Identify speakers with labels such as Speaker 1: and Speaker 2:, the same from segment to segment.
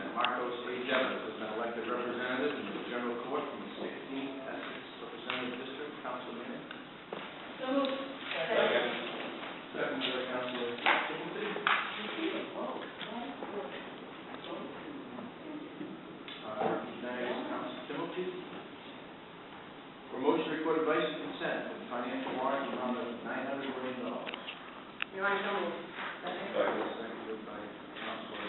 Speaker 1: that Marcos A. Devens has been elected representative in the General Court from the 16th Essex Representative District. Council Manning.
Speaker 2: So moved.
Speaker 1: Second. Second by Councilor Singleton. Recognize Councilor Timothy. For motion recorded vice and consent for the financial warrant in the amount of $900 million.
Speaker 2: Your Honor, so moved.
Speaker 1: Seconded by Councilor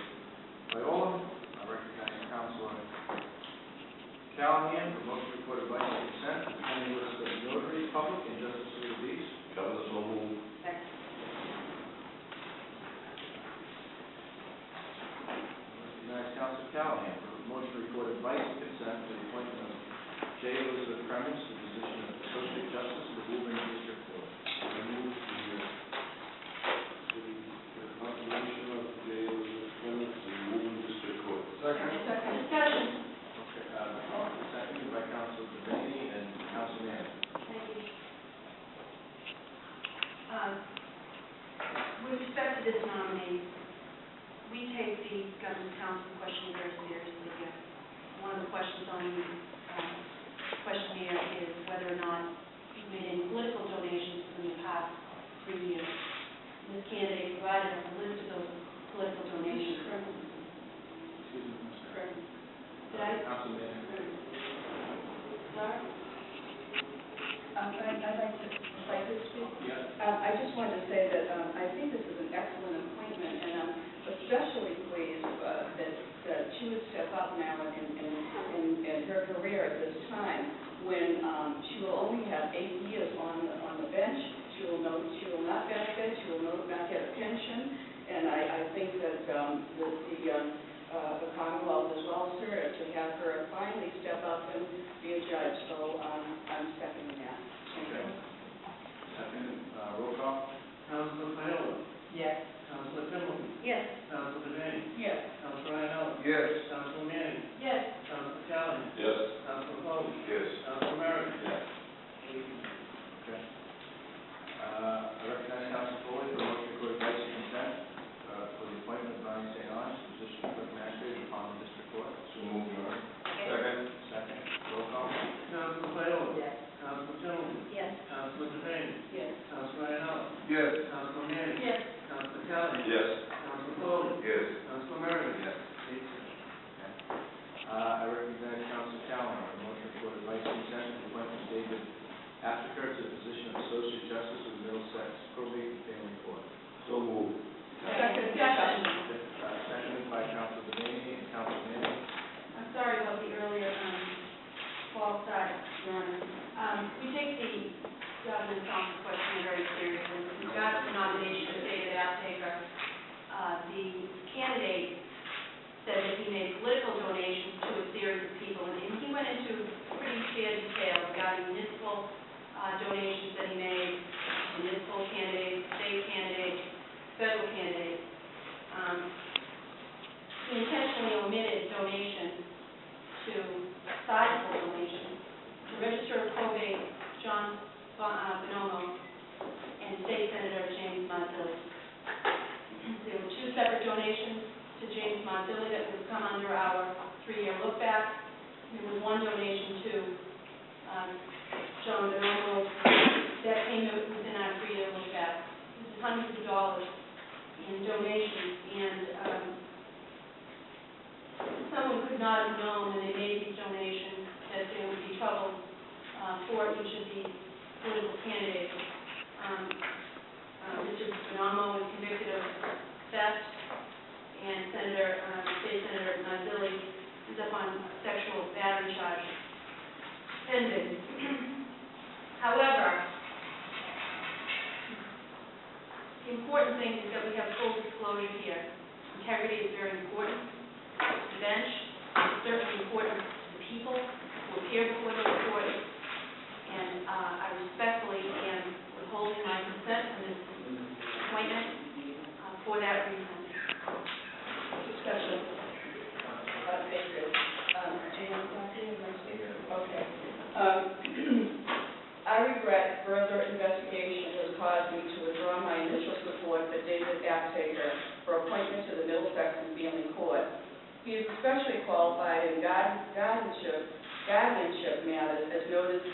Speaker 1: Viola. I recognize Councilor Callahan for motion recorded vice and consent for the pending list of notaries, public, and justice of the peace.
Speaker 3: Governor, so moved.
Speaker 2: Second.
Speaker 1: Recognize Councilor Callahan for motion recorded vice and consent for the appointment of J. Elizabeth Cremens to the position of Associate Justice of the Woburn District Court.
Speaker 3: I move the proclamation of J. Elizabeth Cremens to the Woburn District Court.
Speaker 2: Second. Discussion.
Speaker 1: Okay, seconded by Councilor Devaney and Council Manning.
Speaker 2: Thank you. With respect to this nominee, we take the Governor's Council question very seriously here. One of the questions on the questionnaire is whether or not you've made any political donations in the past 3 years. This candidate provided us a list of those political donations.
Speaker 1: Excuse me, Mr.
Speaker 2: Did I?
Speaker 1: Council Manning.
Speaker 2: Sorry?
Speaker 4: I'd like to, if I could speak.
Speaker 1: Yeah.
Speaker 4: I just wanted to say that I think this is an excellent appointment, and I'm especially pleased that she would step up now in her career at this time when she will only have 8 years on the bench. She will not benefit. She will not get a pension, and I think that the Commonwealth is well served to have her finally step up and be a judge. So I'm seconding that.
Speaker 1: Okay. Second, roll call.
Speaker 5: Councilor Viola.
Speaker 4: Yes.
Speaker 5: Councilor Timothy.
Speaker 2: Yes.
Speaker 5: Councilor Devaney.
Speaker 4: Yes.
Speaker 5: Councilor Viola.
Speaker 3: Yes.
Speaker 5: Councilor Manning.
Speaker 2: Yes.
Speaker 5: Councilor Callahan.
Speaker 3: Yes.
Speaker 5: Councilor Foley.
Speaker 3: Yes.
Speaker 5: Councilor Merritt.
Speaker 3: Yes.
Speaker 1: Okay. I recognize Councilor Foley for motion recorded vice and consent for the appointment of Bonnie St. Ange to the position of clerk magistrate upon the district court.
Speaker 3: So moved, Your Honor. Second.
Speaker 1: Second, roll call.
Speaker 5: Councilor Viola.
Speaker 4: Yes.
Speaker 5: Councilor Timothy.
Speaker 2: Yes.
Speaker 5: Councilor Devaney.
Speaker 4: Yes.
Speaker 5: Councilor Viola.
Speaker 3: Yes.
Speaker 5: Councilor Manning.
Speaker 2: Yes.
Speaker 5: Councilor Callahan.
Speaker 3: Yes.
Speaker 5: Councilor Foley.
Speaker 3: Yes.
Speaker 5: Councilor Merritt.
Speaker 3: Yes.
Speaker 1: I recognize Councilor Callahan for motion recorded vice and consent for the appointment of David Apteker to the position of Associate Justice of the Middlesex Probate and Family Court.
Speaker 3: So moved.
Speaker 2: Second. Discussion.
Speaker 1: Seconded by Councilor Devaney and Councilor Manning.
Speaker 2: I'm sorry about the earlier false start, Your Honor. We take the Governor's Council question very seriously. We've got the nomination of David Apteker. The candidate said that he made political donations to a series of people, and he went into pretty fair detail regarding municipal donations that he made, municipal candidates, state candidates, federal candidates. He intentionally omitted donations to sizable donations to Register of Probate John Bonomo and State Senator James Montilli. There were 2 separate donations to James Montilli that would come under our 3-year look back. There was 1 donation to John Bonomo that came within our 3-year look back. This is hundreds of dollars in donations, and someone could not have known when they made these donations that there would be trouble for each of these political candidates. Mr. Bonomo was convicted of theft, and State Senator Montilli is up on a sexual battery charge pending. However, the important thing is that we have full disclosure here. Integrity is very important. The bench is certainly important to the people who appear before the court, and I respectfully am withholding my consent on this appointment for that reason.
Speaker 4: Discussion. Thank you. Okay. I regret further investigation has caused me to withdraw my initial support for David Apteker for appointment to the Middlesex and Family Court. He is especially qualified in guardianship matters, as noted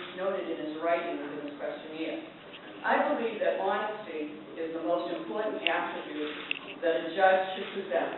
Speaker 4: in his writings in his questionnaire. I believe that honesty is the most important attribute that a judge should possess.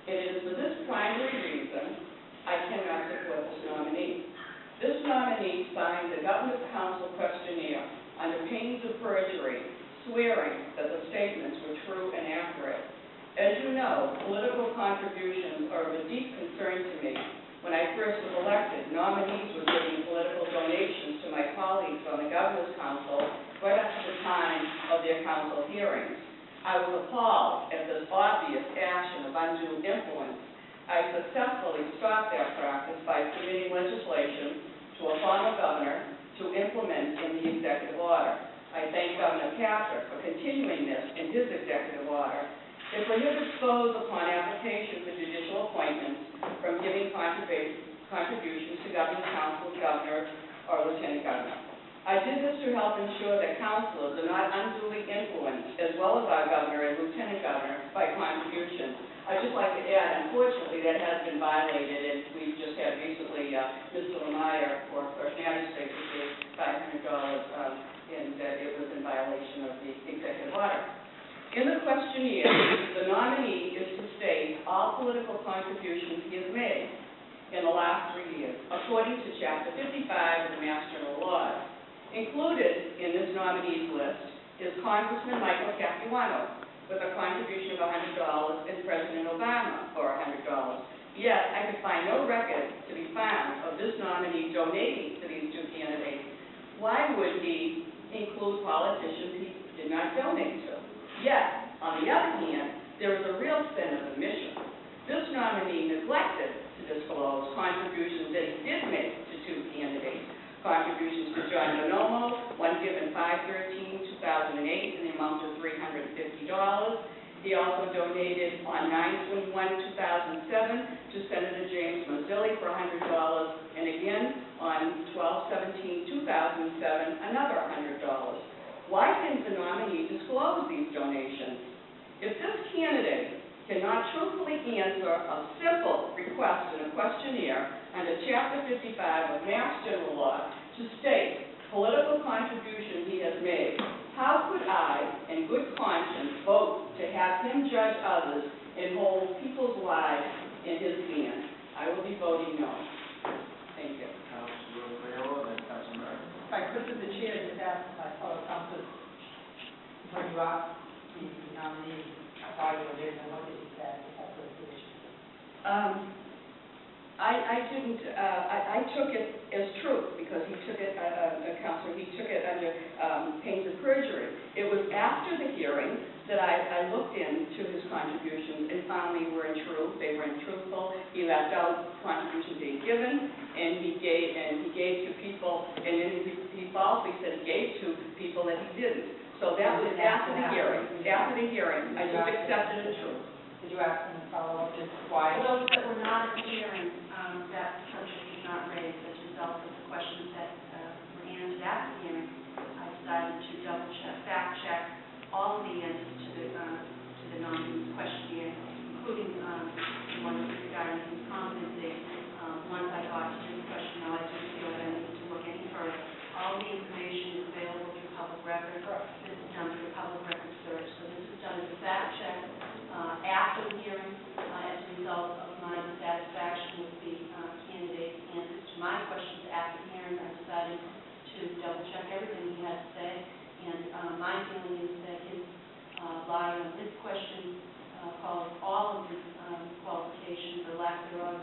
Speaker 4: It is for this primary reason I cannot support this nominee. This nominee signed the Governor's Council questionnaire under pains of perjury, swearing that the statements were true and accurate. As you know, political contributions are of a deep concern to me. When I first was elected, nominees were giving political donations to my colleagues on the Governor's Council right up to the time of their council hearings. I was appalled at this obvious action of undue influence. I successfully stopped that practice by submitting legislation to a former governor to implement in the executive order. I thank Governor Patrick for continuing this in his executive order. It prohibits those upon application for judicial appointments from giving contributions to governor's council, governor, or lieutenant governor. I did this to help ensure that councilors are not unduly influenced, as well as our governor and lieutenant governor, by contributions. I'd just like to add, unfortunately, that has been violated, and we just had recently Mr. Lemire, for personality sake, gave $500, and that it was in violation of the executive order. In the questionnaire, the nominee is to state all political contributions he has made in the last 3 years, according to Chapter 55 of the Mass General Laws. Included in this nominee's list is Congressman Michael Capuano, with a contribution of $100, and President Obama for $100. Yet, I could find no record to be found of this nominee donating to these two candidates. Why would he include politicians he did not donate to? Yet, on the other hand, there is a real sin of omission. This nominee neglected to disclose contributions that he did make to two candidates. Contributions to John Bonomo, one given 5/13/2008 in the amount of $350. He also donated on 9/21/2007 to Senator James Mazzilli for $100, and again on 12/17/2007 another $100. Why didn't the nominee disclose these donations? If this candidate cannot truthfully answer a simple request in a questionnaire under Chapter 55 of Mass General Law to state political contributions he has made, how could I, in good conscience, vote to have him judge others and hold people's lives in his hands? I will be voting no. Thank you.
Speaker 1: Councilor Crayola, then Councilor Murray.
Speaker 6: If I could, through the chair, just ask my fellow councilors, when you asked the nominee why you were there, and what did he say at that position?
Speaker 4: I didn't, I took it as true, because he took it, Counselor, he took it under pains of perjury. It was after the hearing that I looked into his contributions and found they were untruthful. He left out contributions he'd given, and he gave to people, and then he falsely said he gave to people that he didn't. So that was after the hearing. After the hearing, I just accepted it as true.
Speaker 6: Did you ask him to follow up just why?
Speaker 2: For those that were not at the hearing, that subject was not raised as a result of the questions that were answered at the hearing. I decided to double check, fact check all of the answers to the nominee's questionnaire, including the ones regarding his competency. Once I got to this question, now I didn't feel that I needed to look any further. All the information is available through public record. This is done through public record search. So this is done as a fact check after the hearing as a result of my dissatisfaction with the candidate's answers to my questions after the hearing. I decided to double check everything he had to say, and my feeling is that his lie on this question calls all of his qualifications or lack thereof,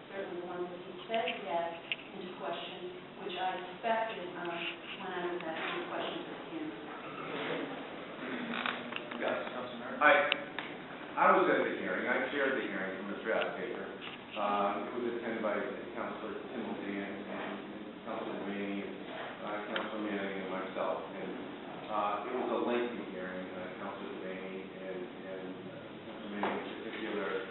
Speaker 2: certainly the ones that he said he had, into question, which I suspected when I was asking the questions at the hearing.
Speaker 1: Yes, Councilor Murray.
Speaker 3: I was at the hearing. I chaired the hearing from the draft paper. It was attended by Councilor Timothy and Councilor Rainey, Councilor Manning, and myself. And it was a lengthy hearing. Councilor Rainey and Councilor Manning in particular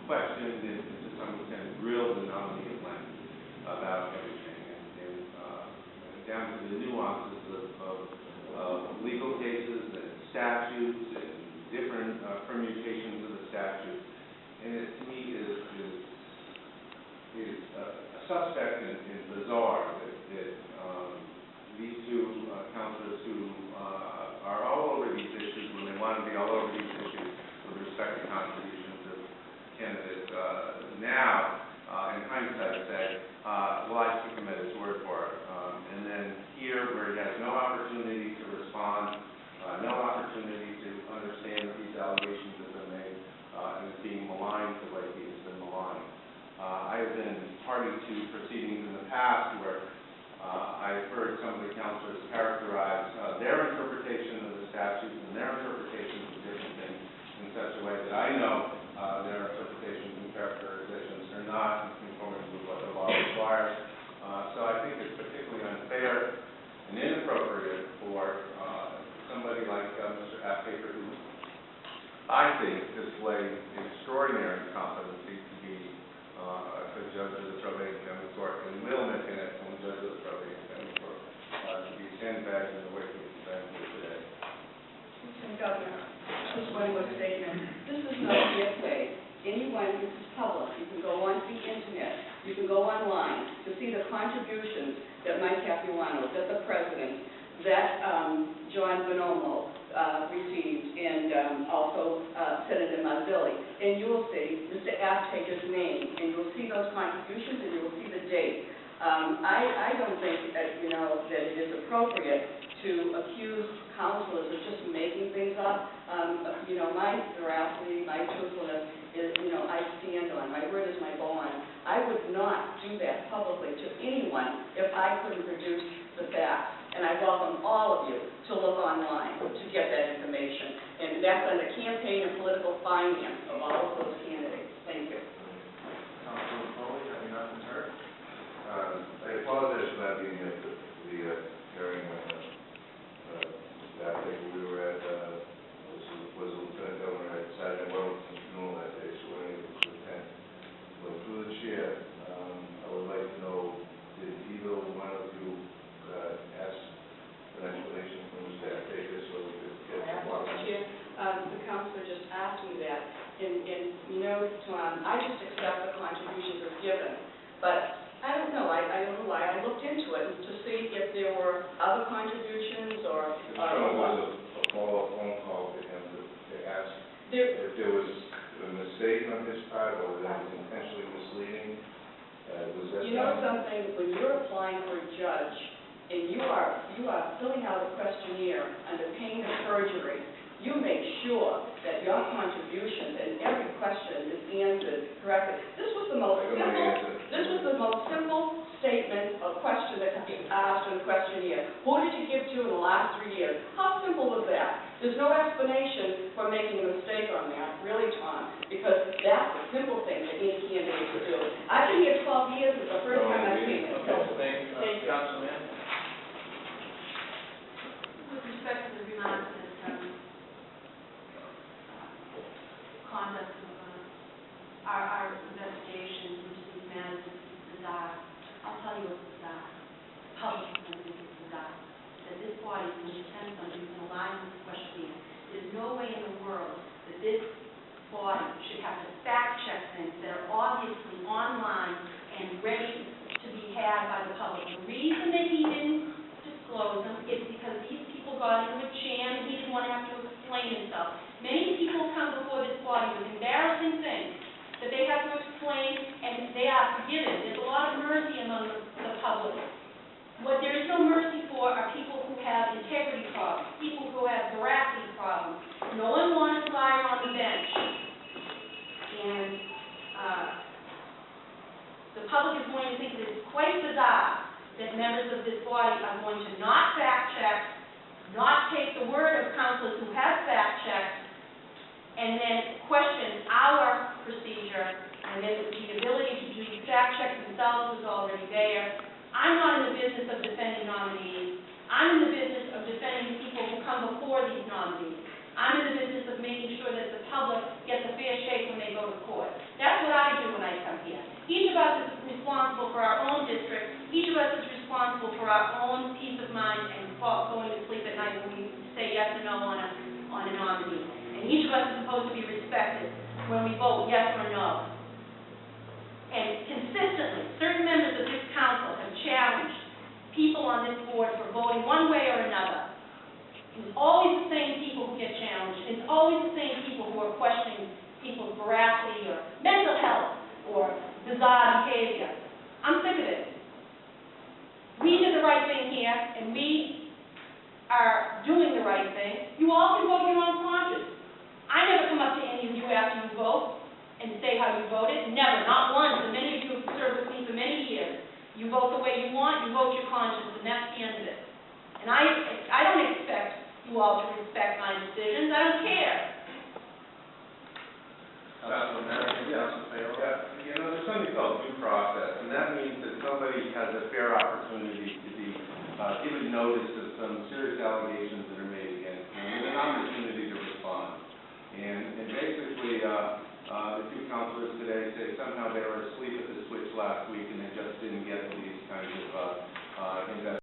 Speaker 3: questioned and to some extent grilled the nominee at length about everything, and down to the nuances of legal cases and statutes and different permutations of the and it to me is suspect and bizarre that these two councilors who are all over these issues when they want to be all over these issues with respect to contributions of candidates now, in hindsight, say, well, I took him at his word for it. And then here, where he has no opportunity to respond, no opportunity to understand that these allegations have been made, and is being maligned the way he has been maligned. I have been party to proceedings in the past where I've heard some of the councilors characterize their interpretation of the statutes and their interpretations of different things in such a way that I know their interpretations and characterizations are not in conformity with what the law requires. So I think it's particularly unfair and inappropriate for somebody like Mr. Aptaker, who I think displayed extraordinary competency to be a judge of the probate and family court, and will make an excellent judge of the probate and family court, to be sandbagged in the way he's been here today.
Speaker 4: Mr. Governor, just one more statement. This is not hearsay. Anyone, this is public. You can go onto the internet. You can go online to see the contributions that Mike Capuano, that the president, that John Bonomo received, and also Senator Mazzilli. And you will see Mr. Aptaker's name, and you will see those contributions, and you will see the date. I don't think that, that it is appropriate to accuse councilors of just making things up. My veracity, my truthfulness is, I stand on. My word is my bond. I would not do that publicly to anyone if I couldn't produce the facts. And I welcome all of you to look online to get that information. And that's under campaign and political finance of all of those candidates. Thank you.
Speaker 1: Councilor Foley, have you not been heard?
Speaker 7: I apologize for not being at the hearing that day. We were at, was Lieutenant Governor at Sergeant Wellington's funeral that day, so we're able to attend. But through the chair, I would like to know, did either one of you ask for an explanation from Mr. Aptaker so we could get to what
Speaker 4: The councilor just asked me that, and Tom, I just accept the contributions are given, but I don't know. I don't know why. I looked into it to see if there were other contributions or.
Speaker 7: There was a follow-up phone call to him to ask if there was a mistake on his part or that was intentionally misleading. Was that
Speaker 4: something? When you're applying for a judge and you are filling out a questionnaire under pain of perjury, you make sure that your contributions and every question is answered correctly. This was the most simple statement or question that could be asked in a questionnaire. Who did you give to in the last 3 years? How simple was that? There's no explanation for making a mistake on that, really, Tom, because that's a simple thing that any candidate would do. I've been here 12 years. It's the first time I've seen it.
Speaker 1: Thank you. Councilman.
Speaker 2: With respect to the remarks that conduct of our investigation into these matters is bizarre. I'll tell you what's bizarre. Public is bizarre. That this body is going to attend something in line with this questionnaire. There's no way in the world that this body should have to fact check things that are obviously online and ready to be had by the public. The reason that he didn't disclose them is because these people got into a jam and he didn't want to have to explain himself. Many people come before this body with embarrassing things that they have to explain, and they are forgiven. There's a lot of mercy among the public. What there is no mercy for are people who have integrity problems, people who have veracity problems. No one wants a liar on the bench. And the public is going to think that it's quite bizarre that members of this body are going to not fact check, not take the word of councilors who have fact checked, and then question our procedure, and then the ability to do fact checks themselves was already there. I'm not in the business of defending nominees. I'm in the business of defending people who come before these nominees. I'm in the business of making sure that the public gets a fair shake when they go to court. That's what I do when I come here. Each of us is responsible for our own district. Each of us is responsible for our own peace of mind and going to sleep at night when we say yes or no on a nominee. And each of us is supposed to be respected. when we vote yes or no. And consistently, certain members of this council have challenged people on this board for voting one way or another. It's always the same people who get challenged. It's always the same people who are questioning people's veracity or mental health or bizarre behavior. I'm sick of it. We did the right thing here, and we are doing the right thing. You all can vote your own conscience. I never come up to any of you after you vote and say how you voted. Never, not once. And many of you have served with me for many years. You vote the way you want, you vote your conscience, and that's the end of it. And I don't expect you all to respect my decisions. I don't care.
Speaker 1: Councilor Merrick, Councilor Farrell.
Speaker 3: Yeah, you know, there's something called due process, and that means that somebody has a fair opportunity to be given notice of some serious allegations that are made against them, and an opportunity to respond. And basically, the two councilors today say somehow they were asleep at the switch last week and they just didn't get these kinds of investigations.